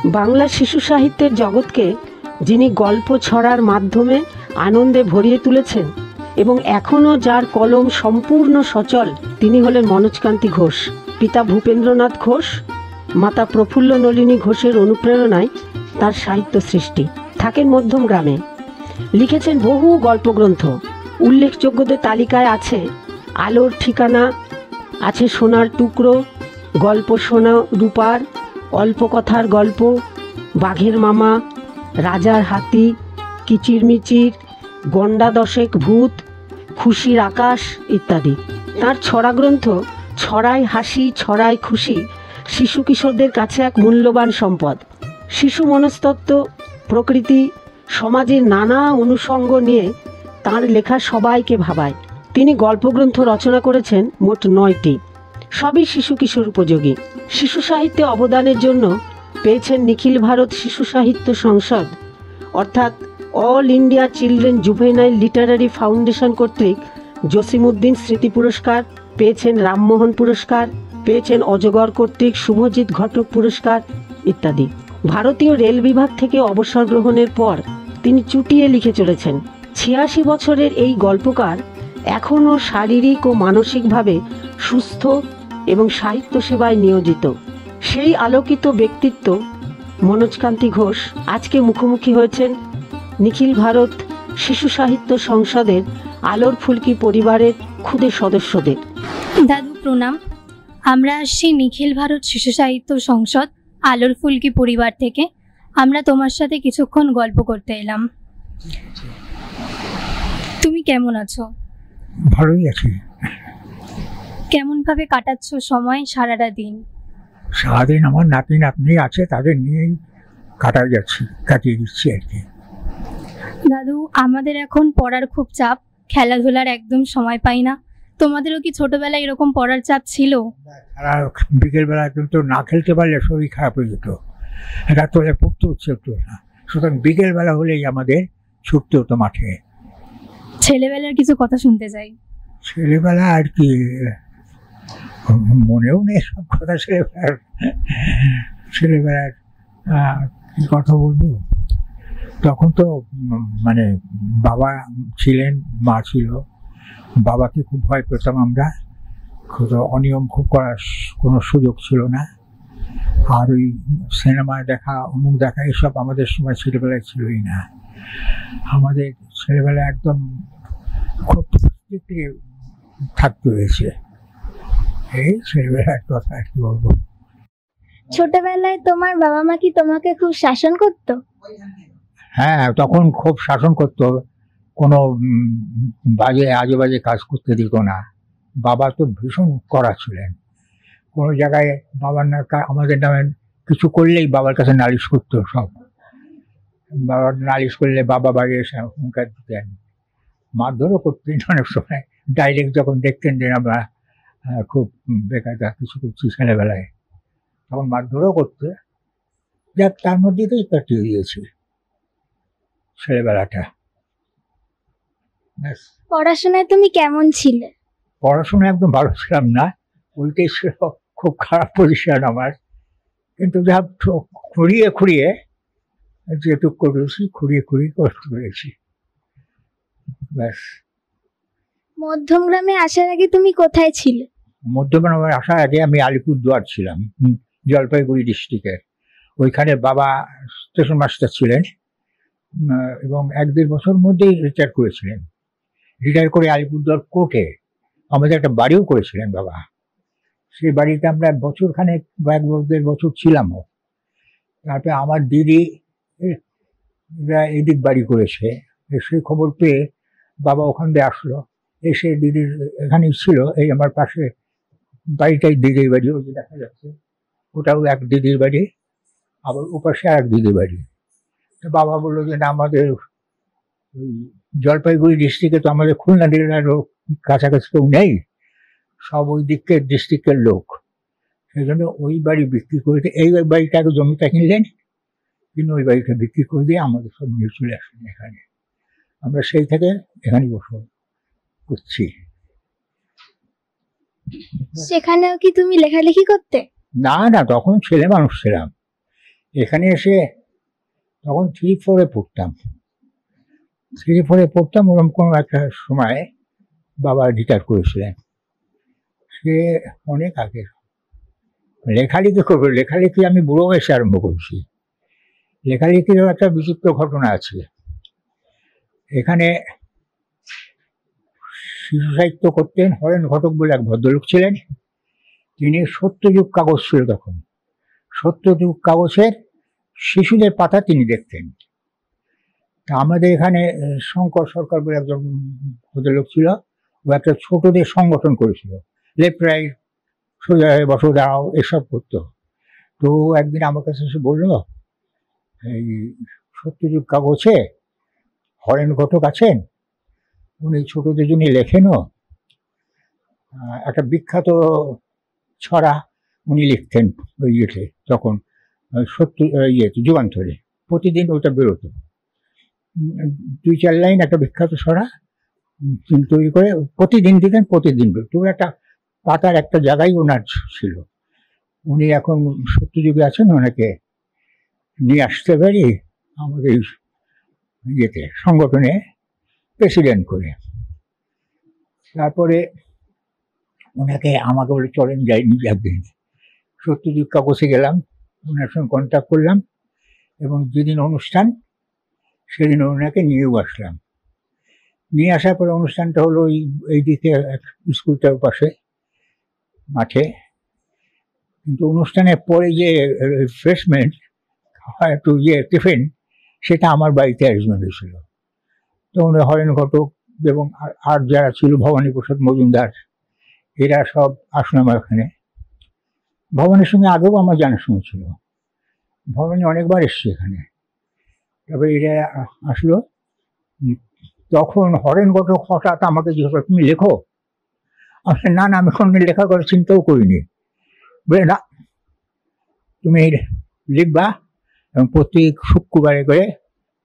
বাংলা শিশু সাহিত্যের জগৎকে যিনি গল্প ছড়ার মাধ্যমে আনন্দে ভরিয়ে তুলেছেন এবং এখনও যার কলম সম্পূর্ণ সচল, তিনি হলেন মনোজকান্তি ঘোষ। পিতা ভূপেন্দ্রনাথ ঘোষ, মাতা প্রফুল্ল নলিনী ঘোষের অনুপ্রেরণায় তার সাহিত্য সৃষ্টি। থাকেন মধ্যমগ্রামে। লিখেছেন বহু গল্পগ্রন্থ। উল্লেখযোগ্যদের তালিকায় আছে আলোর ঠিকানা, আছে সোনার টুকরো, গল্প সোনা রূপার, অল্প কথার গল্প, বাঘের মামা, রাজার হাতি, কিচিরমিচির, গন্ডা দশেক ভূত, খুশির আকাশ ইত্যাদি। তার ছড়া গ্রন্থ ছড়ায় হাসি ছড়ায় খুশি শিশু কিশোরদের কাছে এক মূল্যবান সম্পদ। শিশু মনস্তত্ত্ব, প্রকৃতি, সমাজের নানা অনুষঙ্গ নিয়ে তার লেখা সবাইকে ভাবায়। তিনি গল্পগ্রন্থ রচনা করেছেন মোট 9টি, সবই শিশু কিশোর উপযোগী। শিশু সাহিত্যে অবদানের জন্য পেয়েছেন নিখিল ভারত শিশু সাহিত্য সংসদ অর্থাৎ all India children juvenile Literary foundation কর্তৃক জসিমউদ্দিন স্মৃতি পুরস্কার, পেয়েছেন রামমোহন পুরস্কার, পেয়েছেন অজগর কর্তৃক শুভজিৎ ঘটক পুরস্কার ইত্যাদি। ভারতীয় রেল বিভাগ থেকে অবসর গ্রহণের পর তিনি চুটিয়ে লিখে চলেছেন। 86 বছরের এই গল্পকার এখনও শারীরিক ও মানসিকভাবে সুস্থ এবং সাহিত্য সেবায় নিয়োজিত। সেই আলোকিত ব্যক্তিত্ব মনোজকান্তি ঘোষ আজকে মুখোমুখি হয়েছেন নিখিল ভারত শিশু সাহিত্য সংসদের আলোর ফুলকি পরিবারের ক্ষুদে সদস্যদের। দাদু প্রণাম। আমরা আসছি নিখিল ভারত শিশু সাহিত্য সংসদ আলোর ফুলকি পরিবার থেকে। আমরা তোমার সাথে কিছুক্ষণ গল্প করতে এলাম। তুমি কেমন আছো? ভালোই আছি। কেমনভাবে কাটাচ্ছ সময় সারাটা দিন? সারাদিন আমার নাতি নাতনি আছে, তাদের নিয়েই কাটিয়ে দিচ্ছি আর কি। দাদু, আমাদের এখন পড়ার খুব চাপ, খেলাধুলার একদম সময় পাই না। তোমাদেরও কি ছোটবেলায় এরকম পড়ার চাপ ছিল? বিকেলবেলা কিন্তু না খেলতে পারলে শরীর খারাপ হয়ে যেত, রাত্রে পড়তে হতো না, সুতরাং বিকেলবেলা হলেই আমাদের ছুটতে হতো মাঠে। ছেলেবেলার কিছু কথা শুনতে চাই। ছেলেবেলা আর কি, মনেও নেই সব কথা। ছেলেবেলার কি কথা বলবো, তখন তো মানে বাবা ছিলেন, মা ছিল। বাবাকে খুব ভয় পেতাম আমরা, অনিয়ম খুব করার কোনো সুযোগ ছিল না। আর ওই সিনেমা দেখা, অমুক দেখা, এসব আমাদের সময় ছেলেবেলায় ছিলই না। আমাদের ছেলেবেলায় একদম খুব থাকতে হয়েছে। এই ছেলেবেলার কথা আর কি বলবো। ছোটবেলায় তোমার বাবা মা কি তোমাকে খুব শাসন করতো? হ্যাঁ, তখন খুব শাসন করতো, কোনো আজে বাজে কাজ করতে দিত না। বাবা তো ভীষণ কড়া ছিলেন। কোনো জায়গায় বাবার আমাদের নামে কিছু করলেই বাবার কাছে নালিশ করতো সব। বাবার নালিশ করলে বাবা বাড়ি এসে হুঙ্কার দিতেন, মারধরও করতেন অনেক সময়। ডাইরেক্ট যখন দেখতেন যে আমরা খুব বেকার কিছু করছি ছেলেবেলায়, তখন মারধরও করতে। যাক, তার মধ্যে তো কাটিয়ে দিয়েছি ছেলেবেলাটা। পড়াশোনায় তুমি কেমন ছিলে? পড়াশোনা একদম ভালো ছিলাম না, ওইটাই ছিল খুব খারাপ পজিশন আমার। কিন্তু যা খুঁড়িয়ে যেটুকু করেছি, খুঁড়িয়ে করতে পেরেছি, ব্যাস। মধ্যমগ্রামে আসার আগে তুমি কোথায় ছিলে? মধ্যমগ্রামে আসার আগে আমি আলিপুরদুয়ার ছিলাম, জলপাইগুড়ি ডিস্ট্রিক্টের। ওইখানে বাবা স্টেশন মাস্টার ছিলেন এবং 1-1.5 বছর মধ্যেই রিটায়ার করেছিলেন। রিটায়ার করে আলিপুরদুয়ার কোর্টে আমাদের একটা বাড়িও করেছিলেন বাবা। সেই বাড়িতে আমরা বছরখানেক বা 1-1.5 বছর ছিলামও। তারপরে আমার দিদি এদিক বাড়ি করেছে, সেই খবর পেয়ে বাবা ওখান দিয়ে আসলো। এসে দিদির এখানেই ছিল, এই আমার পাশে বাড়িটাই দিদির বাড়ি, ওই যে দেখা যাচ্ছে ওটাও এক দিদির বাড়ি, আবার ওপাশে আর এক দিদির বাড়ি। তো বাবা বললো যে না, আমাদের ওই জলপাইগুড়ি ডিস্ট্রিক্টে তো আমাদের খুলনা জেলারও কাছাকাছি কেউ নেই, সব ওই দিকের ডিস্ট্রিক্টের লোক। সেই জন্য ওই বাড়ি বিক্রি করে দিয়ে এই বাড়িটাকে জমিটা কিনলেন, কিন্তু ওই বাড়িটা বিক্রি করে দিয়ে আমাদের সব নিয়ে চলে আসলেন এখানে। আমরা সেই থেকে এখানে বসবাস করছি। সেখানেও কি তুমি লেখালেখি করতে? না, তখন ছেলে মানুষ ছিলাম, এখানে এসে তখন 3-4-এ পড়তাম। 3-4-এ পড়তাম, ওরকম কোনো একটা সময় বাবা রিটায়ার করেছিলেন। সে অনেক আগে। লেখালেখি করবো, লেখালেখি আমি বুড়ো বয়সে আরম্ভ করছি। লেখালেখিরও একটা বিচিত্র ঘটনা আছে। এখানে শিশু সাহিত্য করতেন হরেন ঘটক বলে এক ভদ্রলোক ছিলেন। তিনি সত্যযুগ কাগজ ছিল তখন, সত্যযুগ কাগজের শিশুদের পাতা তিনি দেখতেন। তা আমাদের এখানে শঙ্কর সরকার বলে একজন ভদ্রলোক ছিল, ও একটা ছোটদের সংগঠন করেছিল, লেফট রাইট, সোজা হয়ে বসো দাঁড়াও এসব করতো। তো একদিন আমার কাছে এসে বললো, এই সত্যযুগ কাগজে হরেন ঘটক আছেন, উনি ছোটদের জন্য লেখেনও। একটা বিখ্যাত ছড়া উনি লিখতেন ওই ইয়েতে তখন, সত্য যুগান্তরে প্রতিদিন ওটা বেরোতো। 2-4 লাইন একটা বিখ্যাত ছড়া তৈরি করে প্রতিদিন দিতেন, প্রতিদিন বেরোতো। একটা পাতার একটা জায়গায় ওনার ছিল। উনি এখন সত্যযুগে আছেন, ওনাকে নিয়ে আসতে পারি আমাদের ইয়েতে সংগঠনে প্রেসিডেন্ট করে। তারপরে ওনাকে আমাকে বলে চলেন যাইনি একদিন সত্যযুগ কাগজে গেলাম, ওনার সঙ্গে কন্ট্যাক্ট করলাম, এবং যেদিন অনুষ্ঠান সেদিন ওনাকে নিয়েও আসলাম। নিয়ে আসার পরে অনুষ্ঠানটা হলো এইদিকে স্কুলটার পাশে মাঠে। কিন্তু অনুষ্ঠানের পরে যে রিফ্রেশমেন্ট একটু টিফিন, সেটা আমার বাড়িতে অ্যারেঞ্জমেন্ট হয়েছিল। তো উনি হরেন ঘটক এবং আর যারা ছিল, ভবানী প্রসাদ মজুমদার, এরা সব আসলো আমার ওখানে। ভবানীর সঙ্গে আগেও আমার জানাশোনা ছিল, ভবানী অনেকবার এসছে এখানে। তবে এরা আসলো। তখন হরেন ঘটক হঠাৎ আমাকে জিজ্ঞেস করে, তুমি লেখো? আমি না না, আমি কোনো লেখা করে চিন্তাও করিনি। বলে না, তুমি লিখবা এবং প্রত্যেক শুক্রবারে করে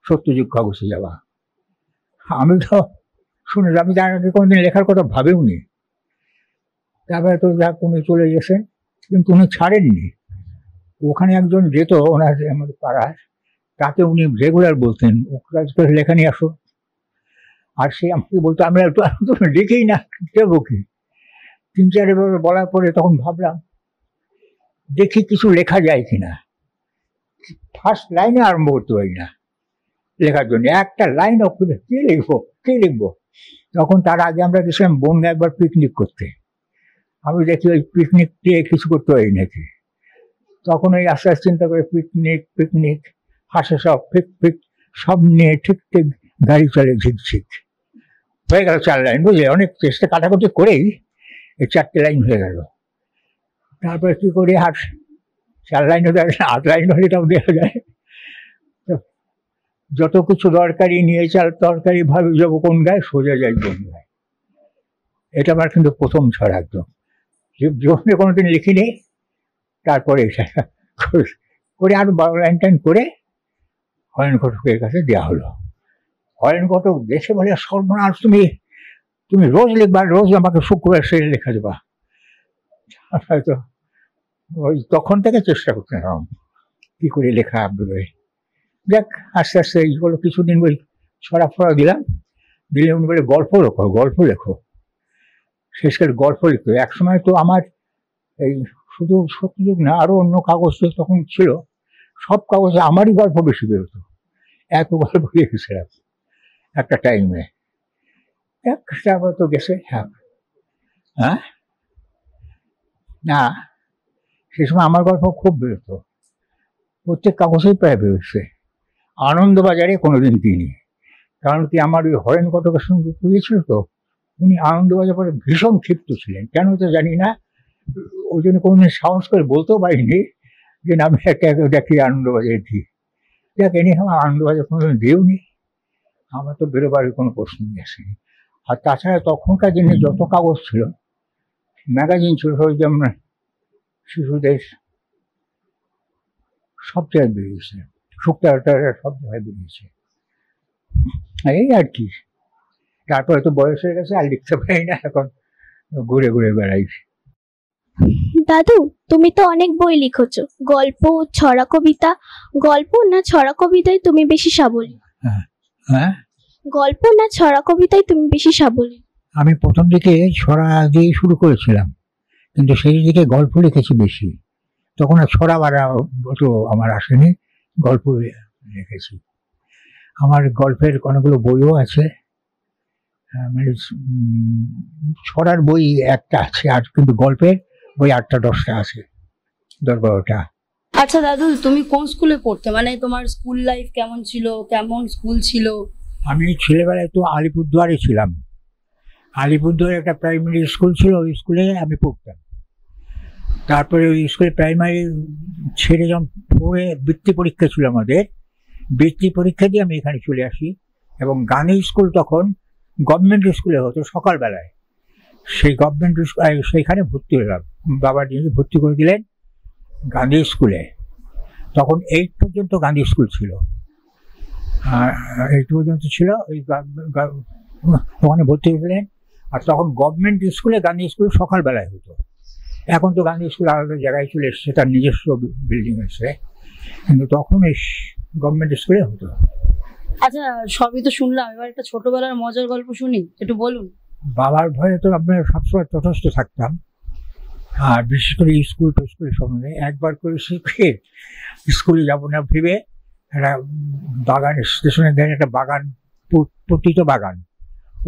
সত্যযুগ কাগজে যাবা। আমি তো শুনে, আমি তার আগে কোনোদিন লেখার কথা ভাবেও নি। তারপরে তো যাক উনি চলে গেছেন, কিন্তু উনি ছাড়েননি। ওখানে একজন যেত ওনার আমাদের পাড়ার, তাকে উনি রেগুলার বলতেন ও কাজ করে লেখা নিয়ে আসো। আর সে আমাকে বলতো, আমি তো লিখেই না, দেবো কি। 3-4 বার বলার পরে তখন ভাবলাম দেখি কিছু লেখা যায় কিনা। ফার্স্ট লাইনে আরম্ভ করতে পারি না লেখার জন্য, একটা লাইন অক্ষরে কি লিখবো কি লিখবো। তখন তার আগে আমরা গেছিলাম বনগা একবার পিকনিক করতে। আমি দেখি ওই পিকনিক দিয়ে কিছু করতে পারি নাকি। তখন ওই আস্তে আস্তে চিন্তা করে পিকনিক পিকনিক হাসে সব ফিক ফিক সব নিয়ে ঠিক ঠিক গাড়ি চলে ঝিকঝিক হয়ে গেল 4 লাইন। বুঝলে, অনেক চেষ্টা কাটাকুটি করেই এই 4টে লাইন হয়ে গেল। তারপরে কি করি, আর 4 লাইনও দেওয়া যায়, 8 লাইন হলে এটাও দেওয়া যায়। যত কিছু দরকারি নিয়ে চাল তরকারি ভাবি যাবো কোন গায়ে, সোজা যাই কোন গায়ে। এটা আমার কিন্তু প্রথম ছড়া, একদম জীবনে কোনোদিন লিখিনি। তারপরে করে আরো 12 লাইন টাইন করে হরেন ঘটকের কাছে দেওয়া হলো। হরেন ঘটক দেশে বলে, সর্বনাশ, তুমি তুমি রোজ লিখবা, রোজ আমাকে শুক্রবার সেরে লেখা দেবা। হয়তো ওই তখন থেকে চেষ্টা করতেন কি করে লেখা বেরোয়। যাক, আস্তে আস্তে এইগুলো কিছুদিন ওই ছড়া ফড়া দিলাম, দিলে উনি বলে গল্প লেখো, গল্প লেখো। শেষকালে গল্প লিখতো। একসময় তো আমার এই শুধু সত্যযুগ না, আরো অন্য কাগজ তখন ছিল, সব কাগজে আমারই গল্প বেশি বেরোতো। এত গল্প লিখেছিলাম একটা টাইমে। তারপর তো গেছে। হ্যাঁ হ্যাঁ, না, সে সময় আমার গল্প খুব বেরোতো, প্রত্যেক কাগজেই প্রায় বেরোচ্ছে। আনন্দবাজারে কোনোদিন দিইনি, কারণ কি আমার ওই হরেন ঘটকের সঙ্গে পুড়িয়েছিল তো। উনি আনন্দবাজার পরে ভীষণ ক্ষিপ্ত ছিলেন, কেন তো জানি না। ওই জন্য কোনোদিন সাহস করে বলতেও পারিনি যে আমি একটা দেখি আনন্দবাজারে দিই। দেখ, এনে আমার আনন্দবাজার কোনোদিন দিয়েও নি, আমার তো বেরোবার কোনো প্রশ্নই আসেনি। আর তাছাড়া তখনকার দিনে যত কাগজ ছিল, ম্যাগাজিন ছিল, ওই যেমন শিশুদের সব জায়গায় বেরিয়েছে, শুক্তাটা সব জায়গায় বেরিয়েছে, এই আর কি। তারপরে তো বয়স হয়ে গেছে, আর লিখতে পারি না, এখন ঘুরে ঘুরে বেড়াই। দাদু, তুমি তো অনেক বই লিখেছো, গল্প, ছড়া কবিতা। গল্প না ছড়া কবিতায় তুমি বেশি সাবলীল? হ্যাঁ, গল্প না ছড়া কবিতায় তুমি বেশি সাবলীল? আমি প্রথম দিকে ছড়া দিয়ে শুরু করেছিলাম, কিন্তু সেই দিকে গল্প লিখেছি বেশি। তখন আর ছড়া বাড়া অত আমার আসেনি, গল্প লিখেছি। আমার গল্পের অনেকগুলো বইও আছে, মানে ছড়ার বই একটা আছে, আর কিন্তু গল্পের বই 8টা 10টা আছে, 10-12টা। আচ্ছা দাদু, তুমি কোন স্কুলে পড়তে, মানে তোমার স্কুল লাইফ কেমন ছিল, কেমন স্কুল ছিল? আমি ছেলেবেলায় তো আলিপুরদুয়ারে ছিলাম। আলিপুরদুয়ারে একটা প্রাইমারি স্কুল ছিল, ওই স্কুলে আমি পড়তাম। তারপরে ওই স্কুলে প্রাইমারি ছেড়ে যখন পড়ে বৃত্তি পরীক্ষা ছিল আমাদের, বৃত্তি পরীক্ষা দিয়ে আমি এখানে চলে আসি। এবং গানের স্কুল তখন গভর্নমেন্ট স্কুলে হতো সকালবেলায়, সেই গভর্নমেন্ট সেইখানে ভর্তি হলাম। বাবা নিজে ভর্তি করে দিলেন গান্ধী স্কুলে। তখন 8 পর্যন্ত গান্ধী স্কুল ছিল, 8 পর্যন্ত ছিল, ওই ওখানে ভর্তি হলেন। আর তখন গভর্নমেন্ট স্কুলে গান্ধী স্কুল সকালবেলায় হতো। এখন তো গান্ধী স্কুল আলাদা জায়গায় চলে এসছে, তার নিজস্ব বিল্ডিং এসছে, কিন্তু তখন এই গভর্নমেন্ট স্কুলে হতো। আচ্ছা, সবই তো শুনলাম, এবার একটা ছোটবেলার মজার গল্প শুনি, একটু বলুন। বাবার ভয়ে তো আমরা সবসময় তটস্থ থাকতাম, আর বিশেষ করে স্কুলের সম্বন্ধে। একবার করে শিখে স্কুলে যাবো না ভেবে একটা বাগান, স্টেশনের ধারে একটা বাগান, পতিত বাগান,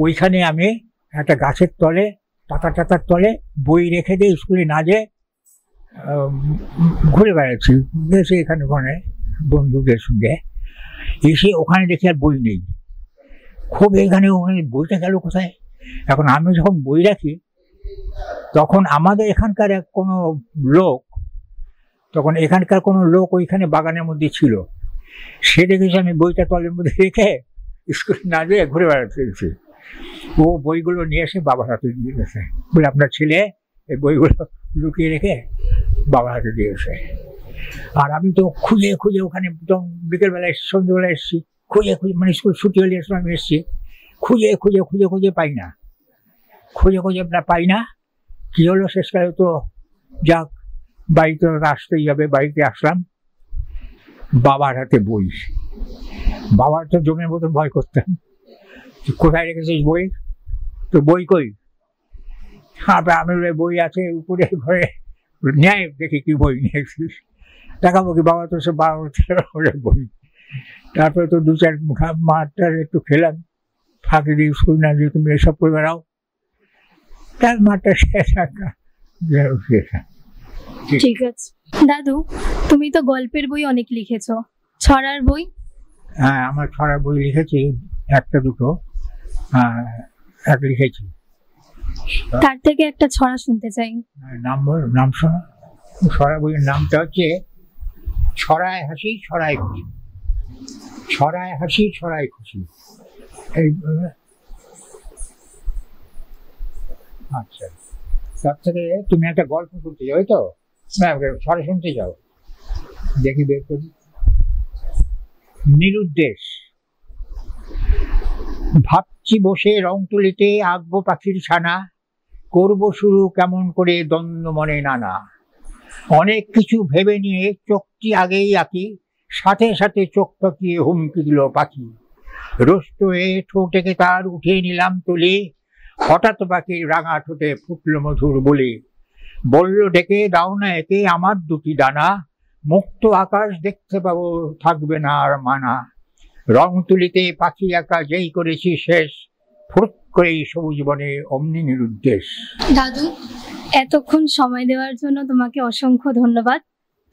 ওইখানে আমি একটা গাছের তলে, টাতার তলে বই রেখে দিয়ে স্কুলে না যেয়ে ঘুরে বেড়াচ্ছি এসে এখানে ওখানে বন্ধুদের সঙ্গে। এসে ওখানে দেখি আর বই নেই, খুব এখানে বইটা গেল কোথায়। এখন আমি যখন বই রাখি, তখন আমাদের এখানকার কোনো লোক, তখন এখানকার কোনো লোক ওইখানে বাগানের মধ্যে ছিল, সে দেখেছে আমি বইটা তলের মধ্যে রেখে স্কুলে না যেয়ে ঘুরে বেড়াতে গেছি। ও বইগুলো নিয়ে এসে বাবার হাতে দিয়ে গেছে, বলে আপনার ছেলে এই বইগুলো লুকিয়ে রেখে বাবার হাতে দিয়েছে। আর আমি তো খুঁজে খুঁজে ওখানে বিকেলবেলায় সন্ধ্যেবেলায় এসেছি, খুঁজে মানে স্কুল ছুটি হলে আমি এসেছি, খুঁজে পাই না, পাই না। কি হলো শেষকালে তো যাক, বাড়িতে আসতেই হবে, বাড়িতে আসলাম, বাবার হাতে বই। বাবার তো জমের মতো ভয় করতাম, কোথায় রেখেছিস বই, তো বই কই? আমি বই আছে উপরে ঘরে, নেয় দেখি কি বই নিয়েছিস, দেখাবো কি? বাবা তো সে 12-13 বই। তারপরে তো 2-4 মারটার একটু খেলাম, ফাঁকি দিয়ে স্কুল না দিয়ে তুমি এসব করে বেড়াও, তার মারটা শেষ। ঠিক আছে দাদু, তুমি তো গল্পের বই অনেক লিখেছো, ছড়ার বই? হ্যাঁ, আমার ছড়ার বই লিখেছি, 1-2 এক লিখেছি। তার থেকে একটা ছড়া শুনতে চাই। নাম শোনো। ছড়া বইয়ের নামটা হচ্ছে ছড়ায় হাসি ছড়ায় খুশি। ছড়ায় হাসি ছড়ায় খুশি। এই আচ্ছা, তার থেকে তুমি একটা গল্প শুনতে যাও, তো না ছড়া শুনতে যাও, দেখি বের করি। নিরুদ্দেশ। ভাবছি বসে রং তুলিতে আঁকবো পাখির ছানা, করব শুরু কেমন করে দ্বন্দ্ব মনে নানা। অনেক কিছু ভেবে নিয়ে চোখটি আগেই আঁকি, সাথে সাথে চোখ পাকিয়ে হুমকি দিল পাখি। রোষ্ট হয়ে ঠোঁটেকে তার উঠিয়ে নিলাম তুলে, হঠাৎ পাখির রাঙা ঠোঁটে ফুটলো মধুর বলে। বলল ডেকে দাও না একে আমার 2টি ডানা, মুক্ত আকাশ দেখতে পাবো থাকবে না আর মানা। রং তুলিতে পাখি আঁকা যেই করেছি শেষ, ফুট করেই সবুজ বনে অমনি নিরুদ্দেশ। দাদু, এতক্ষণ সময় দেওয়ার জন্য তোমাকে অসংখ্য ধন্যবাদ।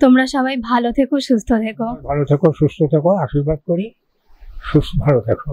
তোমরা সবাই ভালো থেকো, সুস্থ থেকো। ভালো থেকো, সুস্থ থেকো, আশীর্বাদ করি, ভালো থেকো।